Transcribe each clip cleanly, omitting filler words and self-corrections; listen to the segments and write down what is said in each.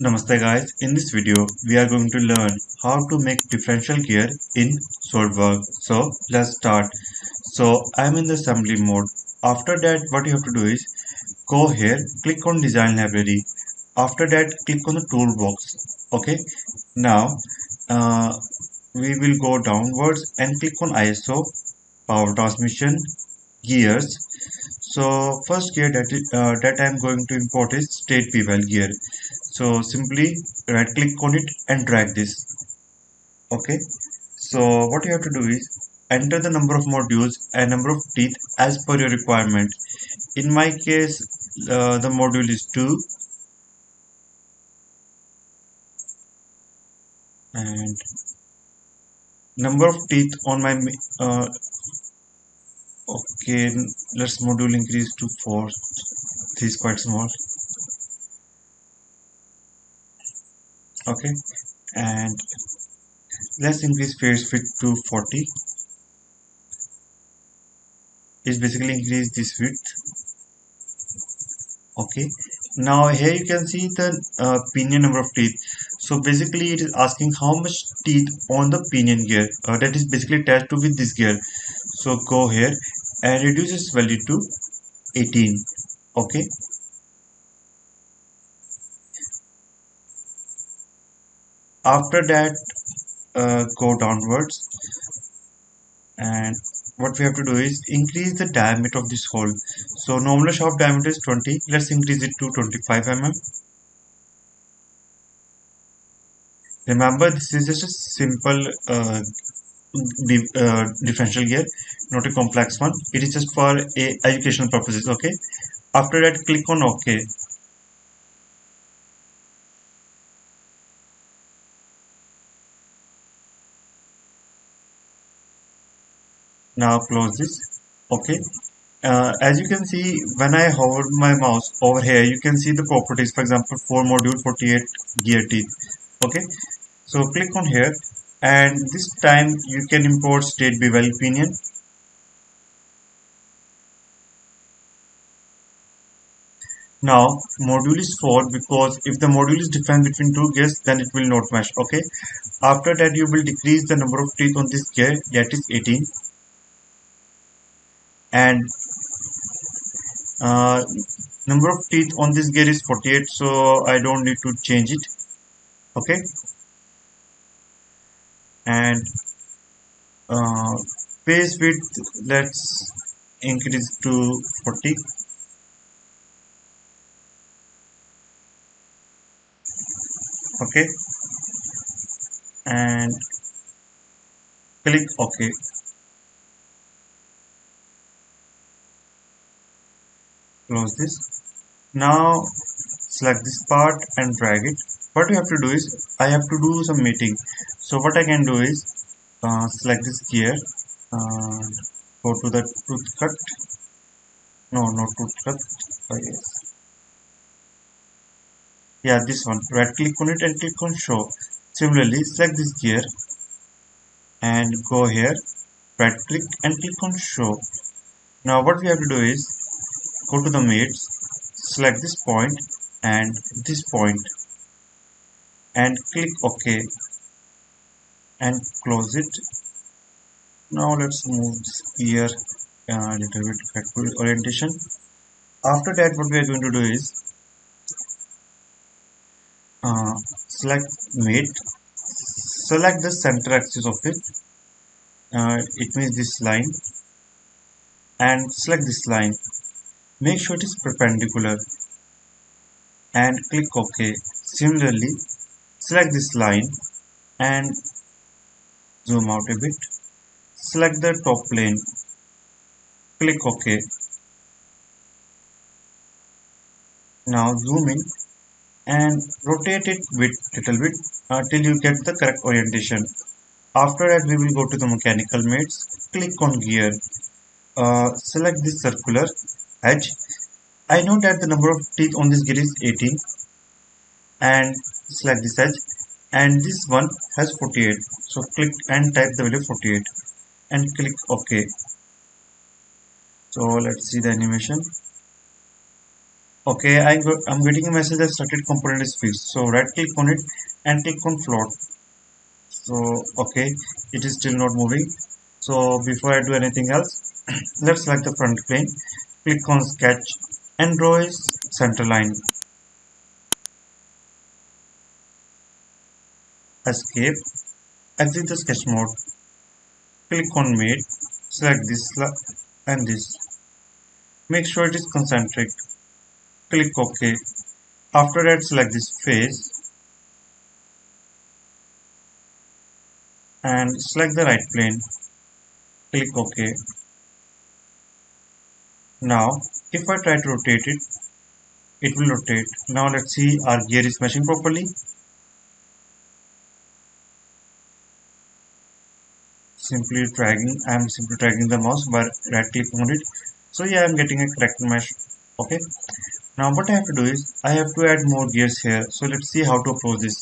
Namaste guys, in this video we are going to learn how to make differential gear in Solidworks. So let's start. So I'm in the assembly mode. After that what you have to do is go here, click on design library. After that click on the toolbox. Okay. Now we will go downwards and click on ISO, power transmission, gears. So first gear that I'm going to import is state bevel gear. So simply right click on it and drag this. Okay. So what you have to do is enter the number of modules and number of teeth as per your requirement. In my case, the module is 2 and number of teeth on my okay, let's module increase to 4. This is quite small. Okay, and let's increase face width to 40. It's basically increase this width. Okay, now here you can see the pinion number of teeth. So basically it is asking how much teeth on the pinion gear that is basically attached to with this gear. So go here and reduce its value to 18. Okay, after that go downwards, and what we have to do is increase the diameter of this hole. So normal shaft diameter is 20. Let's increase it to 25 mm. Remember, this is just a simple differential gear, not a complex one. It is just for educational purposes. Okay, after that click on OK. Now close this. Okay, as you can see, when I hover my mouse over here, you can see the properties. For example, 4 module 48 gear teeth. Okay, so click on here, and this time you can import state bevel pinion. Now module is 4 because if the module is different between two gears, then it will not match. Okay, after that you will decrease the number of teeth on this gear, that is 18, and uh, number of teeth on this gear is 48, so I don't need to change it. Okay, and uh, face width, let's increase to 40. Okay, and click OK. Close this. Now select this part and drag it. What you have to do is I have to do some mating. So what I can do is select this gear, uh, go to the tooth cut. No, not tooth cut. Yes. Yeah, this one. Right click on it and click on show. Similarly, select this gear and go here. Right click and click on show. Now what we have to do is go to the mates, select this point and this point and click OK and close it. Now let's move this gear a little bit back to orientation. After that what we are going to do is select mate, select the center axis of it, it means this line, and select this line. Make sure it is perpendicular and click OK. Similarly, select this line and zoom out a bit. Select the top plane, click OK. Now zoom in and rotate it with little bit till you get the correct orientation. After that we will go to the mechanical mates, click on gear, select this circular edge. I know that the number of teeth on this gear is 18 and select this edge, and this one has 48, so click and type the value 48 and click OK. So let's see the animation. Okay, I'm getting a message that started component is fixed. So right click on it and click on float. So okay, it is still not moving. So before I do anything else, let's select the front plane. Click on sketch and draw a center line. Escape. Exit the sketch mode. Click on mate. Select this and this. Make sure it is concentric. Click OK. After that, select this face and select the right plane. Click OK. Now, if I try to rotate it, it will rotate. Now let's see our gear is meshing properly. I'm simply dragging the mouse by right click on it. So yeah, I'm getting a correct mesh. Okay. Now what I have to do is I have to add more gears here. So let's see how to approach this.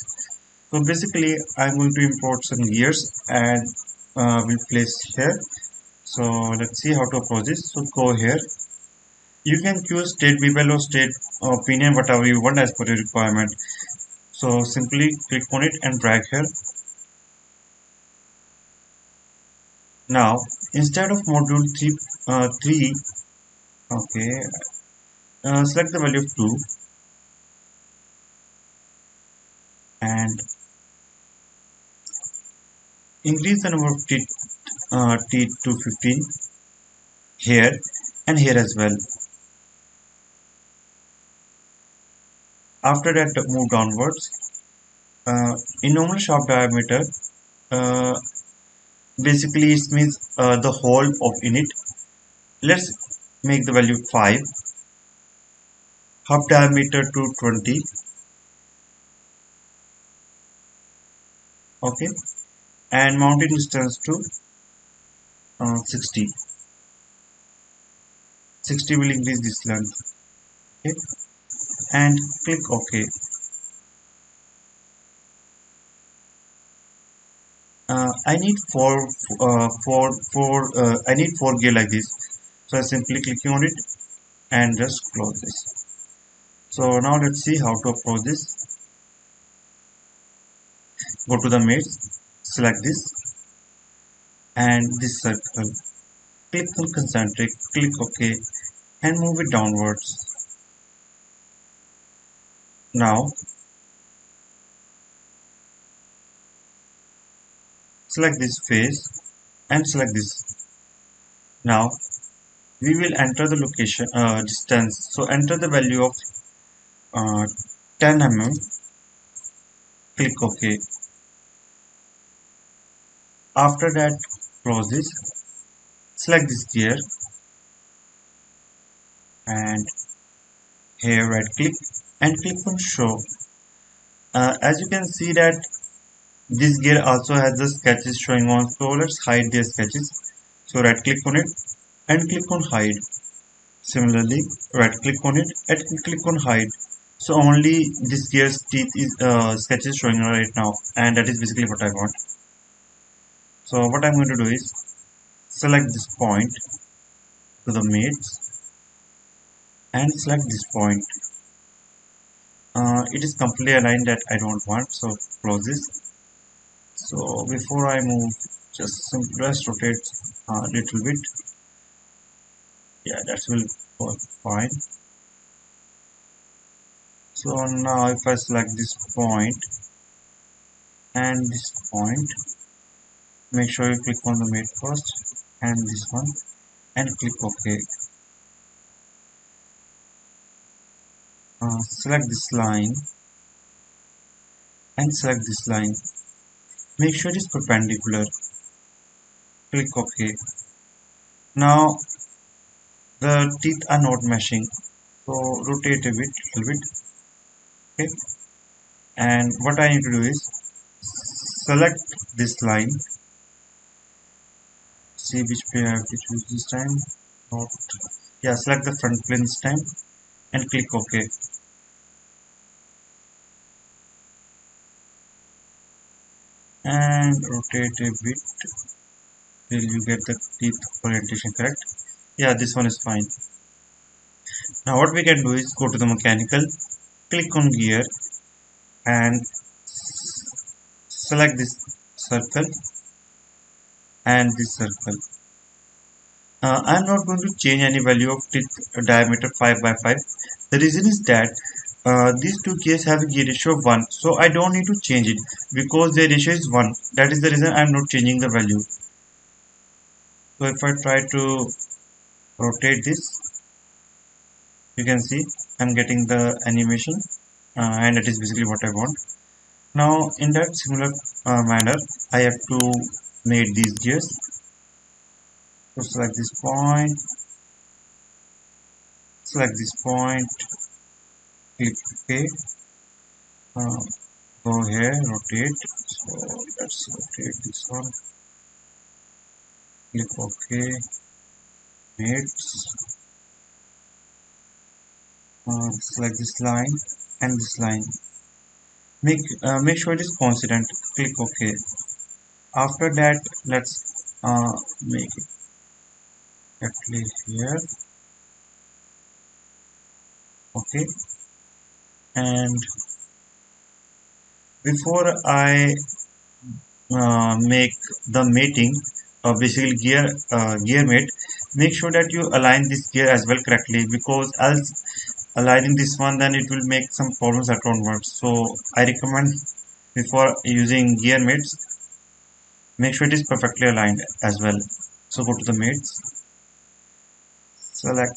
So basically I'm going to import some gears and we'll place here. So let's see how to approach this. So go here. You can choose state bevel or state opinion, whatever you want as per your requirement. So simply click on it and drag here. Now instead of module 3, okay, select the value of 2 and increase the number of teeth to 15 here and here as well. After that, move downwards. In normal shaft diameter, uh, basically it means the whole of init. Let's make the value 5. Half diameter to 20. Okay, and mounting distance to 60. 60 will increase this length. Okay, and click OK. I need I need 4 gear like this. So I simply clicking on it and just close this. So now let's see how to approach this. Go to the mates, select this and this circle. Click on concentric, click OK and move it downwards. Now select this face and select this. Now we will enter the location distance. So enter the value of uh, 10 mm. Click OK. After that, close this. Select this gear and here right click and click on show. As you can see that this gear also has the sketches showing on, so let's hide their sketches. So right click on it and click on hide. Similarly, right click on it and click on hide. So only this gear's teeth is sketches showing right now, and that is basically what I want. So what I'm going to do is select this point to the mates and select this point. It is completely aligned that I don't want, so close this. So before I move, just rotate a little bit. Yeah, that will work fine. So now if I select this point and this point, make sure you click on the mate first and this one and click OK. Select this line and select this line. Make sure it is perpendicular. Click OK. Now the teeth are not meshing, so rotate a bit, little bit. Okay. And what I need to do is select this line. See which plane I have to choose this time. Not. Yeah, select the front plane this time and click OK. And rotate a bit till you get the teeth orientation correct. Yeah, this one is fine. Now what we can do is go to the mechanical, click on gear and select this circle and this circle. I'm not going to change any value of teeth diameter 5 by 5. The reason is that these two gears have a gear ratio of 1, so I don't need to change it because their ratio is 1. That is the reason I'm not changing the value. So if I try to rotate this, you can see I'm getting the animation, and that is basically what I want. Now in that similar manner, I have to make these gears. So select this point, click OK. Uh, Go here, rotate. So let's rotate this one. Click OK. Mates. Select this line and this line. Make sure it is coincident. Click OK. After that, let's make it exactly here. OK. And before I make the mating, basically gear mate, make sure that you align this gear as well correctly, because else aligning this one, then it will make some problems that won't work. So I recommend, before using gear mates, make sure it is perfectly aligned as well. So go to the mates, select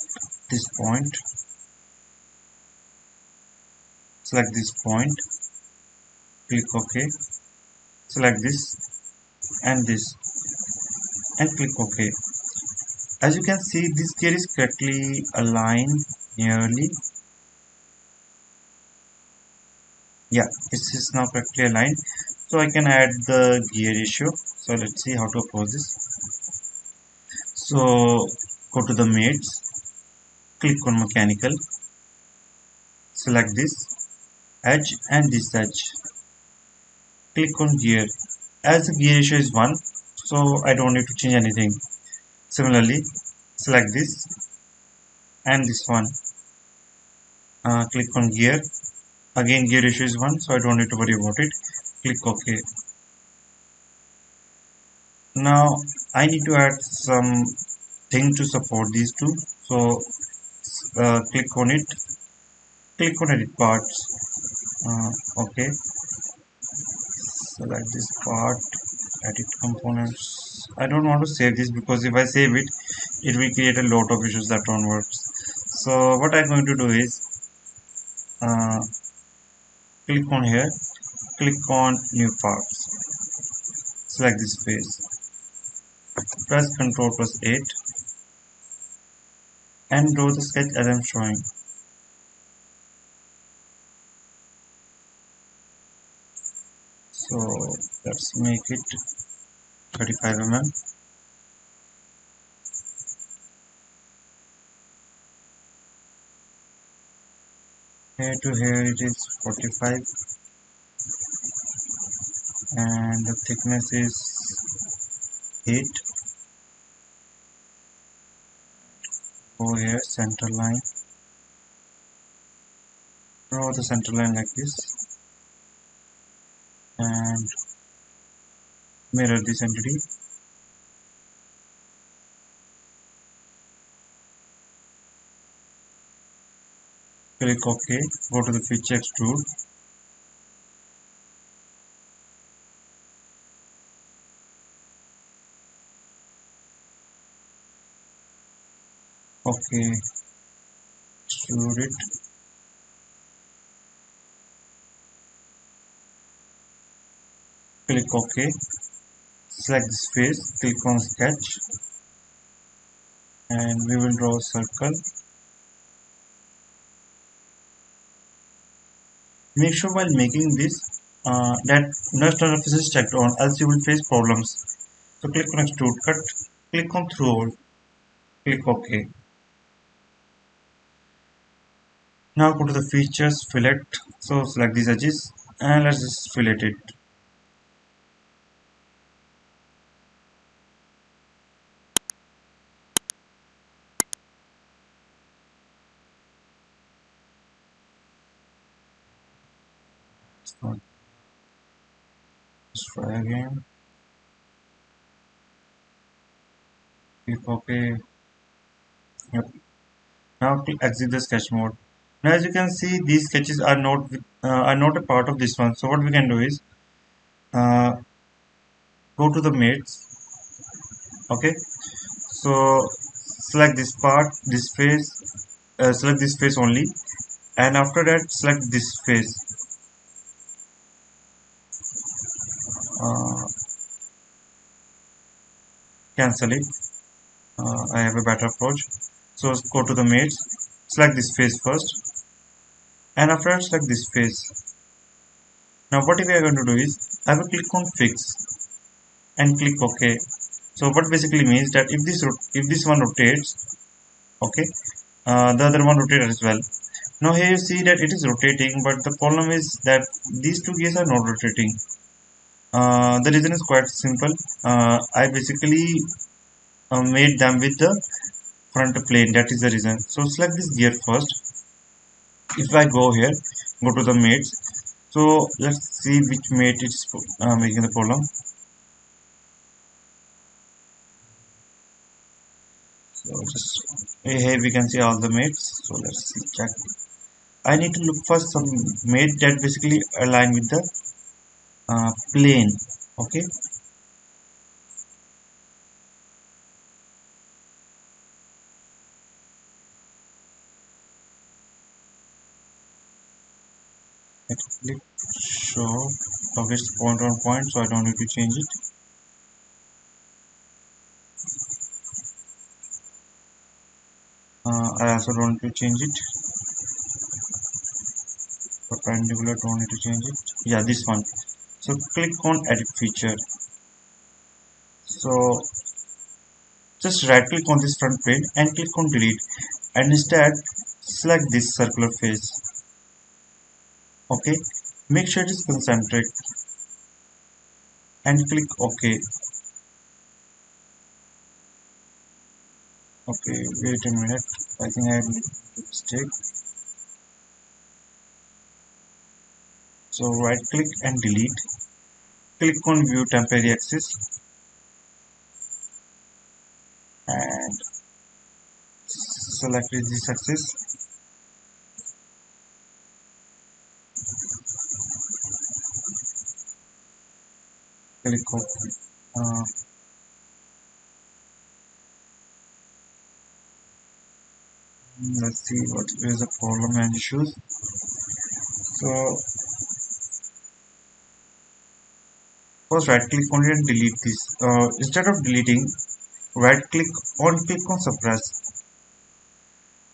this point, select this point, click OK, select this and this and click OK. As you can see, this gear is correctly aligned nearly. Yeah, this is now correctly aligned. So I can add the gear ratio. So let's see how to approach this. So go to the mates, click on mechanical, select this edge and this edge, click on gear. As the gear ratio is 1, so I don't need to change anything. Similarly, select this and this one, click on gear. Again gear ratio is 1, so I don't need to worry about it. Click OK. Now I need to add some thing to support these two. So click on it, click on edit parts. OK, select this part, edit components. I don't want to save this because if I save it, it will create a lot of issues that don't work. So what I'm going to do is uh, click on here, click on new parts, select this face, press Ctrl plus 8 and draw the sketch as I'm showing. So let's make it 35 mm. Here to here it is 45 and the thickness is 8. Go here, center line, draw the center line like this and mirror this entity. Click OK, go to the feature extrude, OK, extrude it, click OK, select this face, click on sketch and we will draw a circle. Make sure while making this that none surface is checked on, else you will face problems. So click on extrude cut, click on through, click OK. Now go to the features, fillet. So select these edges and let's just fillet it. Let's try again. Click OK. Yep. Now click exit the sketch mode. Now as you can see, these sketches are not a part of this one. So what we can do is uh, go to the mates. Okay. So select this part, this face, select this face only, and after that select this face. Uh, Cancel it. I have a better approach. So go to the mates, select this face first, and after that select this face. Now what we are going to do is I will click on fix and click OK. So what basically means that if this one rotates, okay, the other one rotates as well. Now here you see that it is rotating, but the problem is that these two gears are not rotating. The reason is quite simple. I basically made them with the front plane. That is the reason. So select this gear first. If I go here, go to the mates. So let's see which mate is making the problem. So just here we can see all the mates. So let's see, check. I need to look for some mate that basically align with the plane. Okay. Let's click show progress point on point, so I don't need to change it. I also don't need to change it. Perpendicular, don't need to change it. Yeah, this one. So click on edit feature. So just right click on this front plane and click on delete, and instead select this circular face. Okay, make sure it is concentric and click OK. Okay, wait a minute. I think I made a mistake. So right click and delete. Click on view temporary axis and select this axis. Click OK. Let's see what is the problem and issues. So first right click on it and delete this. Instead of deleting, right click on suppress.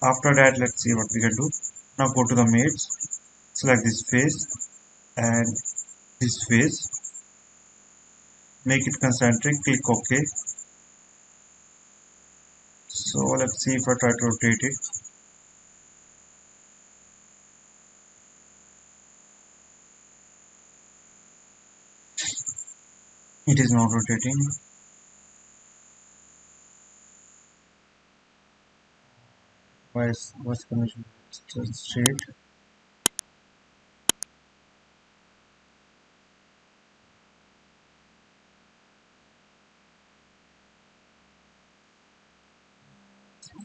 After that, let's see what we can do. Now go to the mates, select this face and this face, make it concentric, click OK. So let's see if I try to rotate it. It is not rotating. What's condition straight?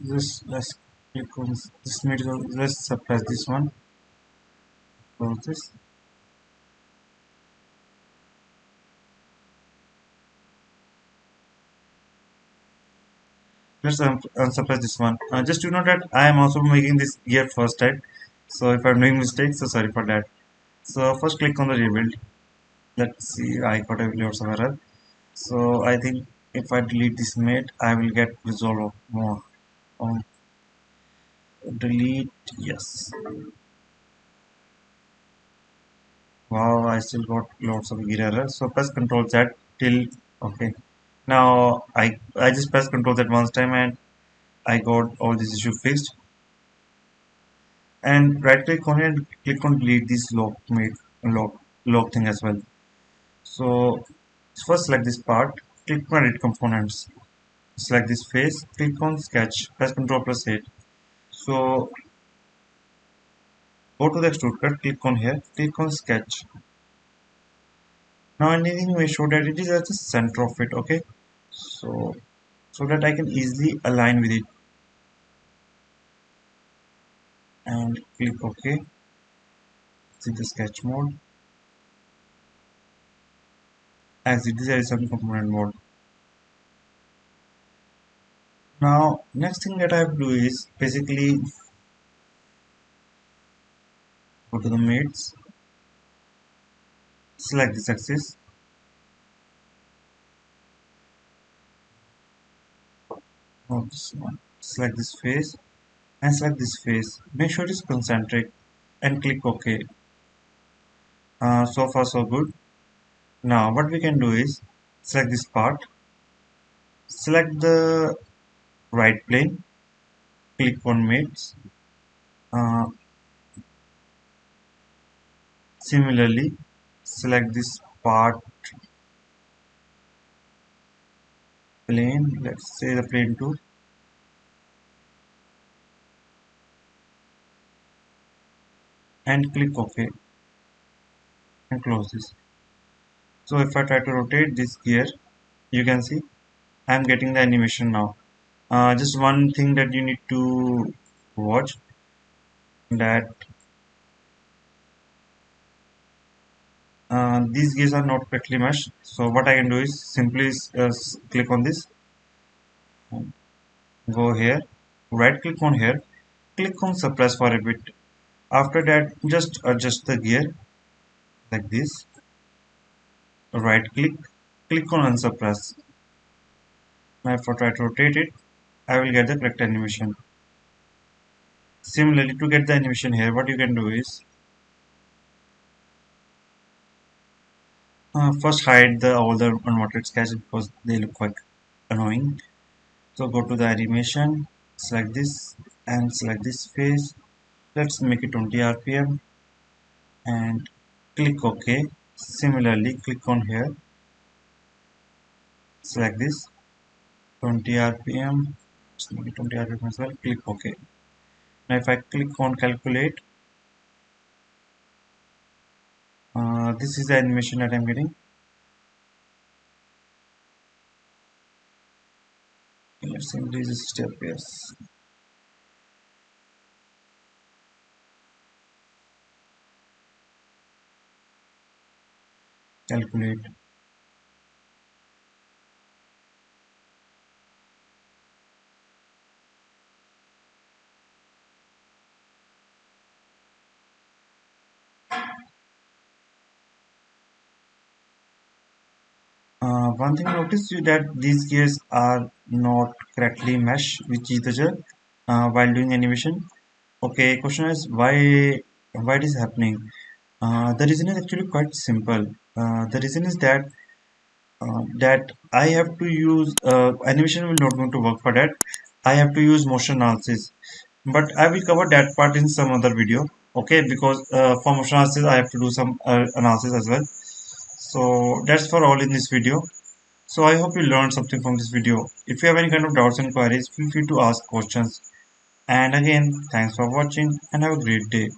Just let's click on this middle. Let's suppress this one. Close this. Let's unsuppress this one. Just to know that I am also making this gear first time. So if I'm doing mistakes, so sorry for that. So first click on the rebuild. Let's see, I got a lots of error. So I think if I delete this mate, I will get resolve more. Um, Delete, yes. Wow, I still got lots of gear error. So press Control Z till okay. Now I just press Control Z once time and I got all this issue fixed. And right click on it and click on delete this lock thing as well. So first select this part, click on edit components. Select this face, click on sketch, press Ctrl plus 8. So go to the extrude cut, click on here, click on sketch. Now anything make sure that it is at the center of it. Okay, so that I can easily align with it, and click OK. See the sketch mode, exit the horizontal component mode. Now next thing that I have to do is basically go to the mates, select this axis, not this one, select this face, and select this face. Make sure it is concentric and click OK. So far so good. Now what we can do is select this part, select the right plane, click on mates. Uh, Similarly, select this part plane, let's say the plane 2, and click OK and close this. So if I try to rotate this gear, you can see I am getting the animation now. Just one thing that you need to watch, that these gears are not correctly meshed. So what I can do is simply click on this, go here, right click on here, click on suppress for a bit. After that, just adjust the gear like this, right click, click on unsuppress. Now if I try to rotate it, I will get the correct animation. Similarly, to get the animation here, what you can do is first hide all the unwanted sketches because they look quite annoying. So go to the animation, select this and select this face. Let's make it 20 rpm and click OK. Similarly, click on here, select this 20 rpm, let's make it 20 rpm as well, click OK. Now if I click on calculate, this is the animation that I'm getting. Let's increase the step, yes, calculate. One thing I noticed is that these gears are not correctly meshed with each other while doing animation. Okay, question is why it is happening? The reason is actually quite simple. The reason is that I have to use animation will not going to work for that. I have to use motion analysis, but I will cover that part in some other video. Okay, because for motion analysis I have to do some analysis as well. So that's for all in this video. So I hope you learned something from this video. If you have any kind of doubts and queries, feel free to ask questions. And again, thanks for watching and have a great day.